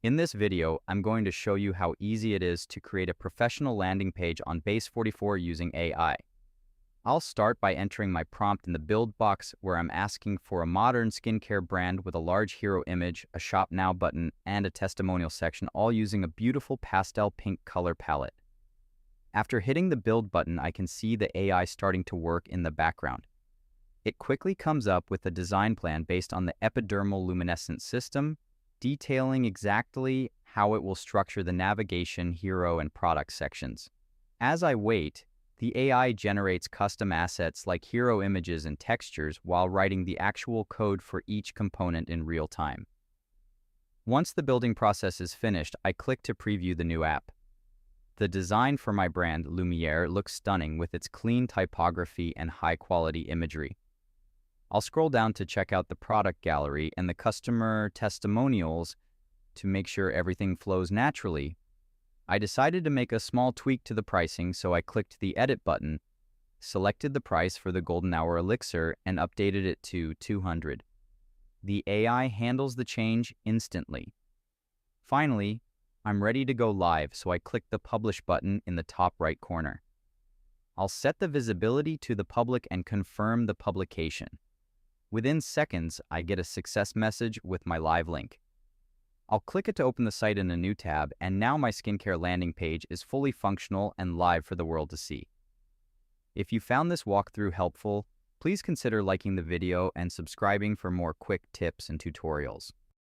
In this video, I'm going to show you how easy it is to create a professional landing page on Base44 using AI. I'll start by entering my prompt in the build box where I'm asking for a modern skincare brand with a large hero image, a Shop Now button, and a testimonial section, all using a beautiful pastel pink color palette. After hitting the build button, I can see the AI starting to work in the background. It quickly comes up with a design plan based on the epidermal luminescent system, detailing exactly how it will structure the navigation, hero, and product sections. As I wait, the AI generates custom assets like hero images and textures while writing the actual code for each component in real time. Once the building process is finished, I click to preview the new app. The design for my brand, Lumiere, looks stunning with its clean typography and high-quality imagery. I'll scroll down to check out the product gallery and the customer testimonials to make sure everything flows naturally. I decided to make a small tweak to the pricing, so I clicked the Edit button, selected the price for the Golden Hour Elixir, and updated it to 200. The AI handles the change instantly. Finally, I'm ready to go live, so I click the Publish button in the top right corner. I'll set the visibility to the public and confirm the publication. Within seconds, I get a success message with my live link. I'll click it to open the site in a new tab, and now my skincare landing page is fully functional and live for the world to see. If you found this walkthrough helpful, please consider liking the video and subscribing for more quick tips and tutorials.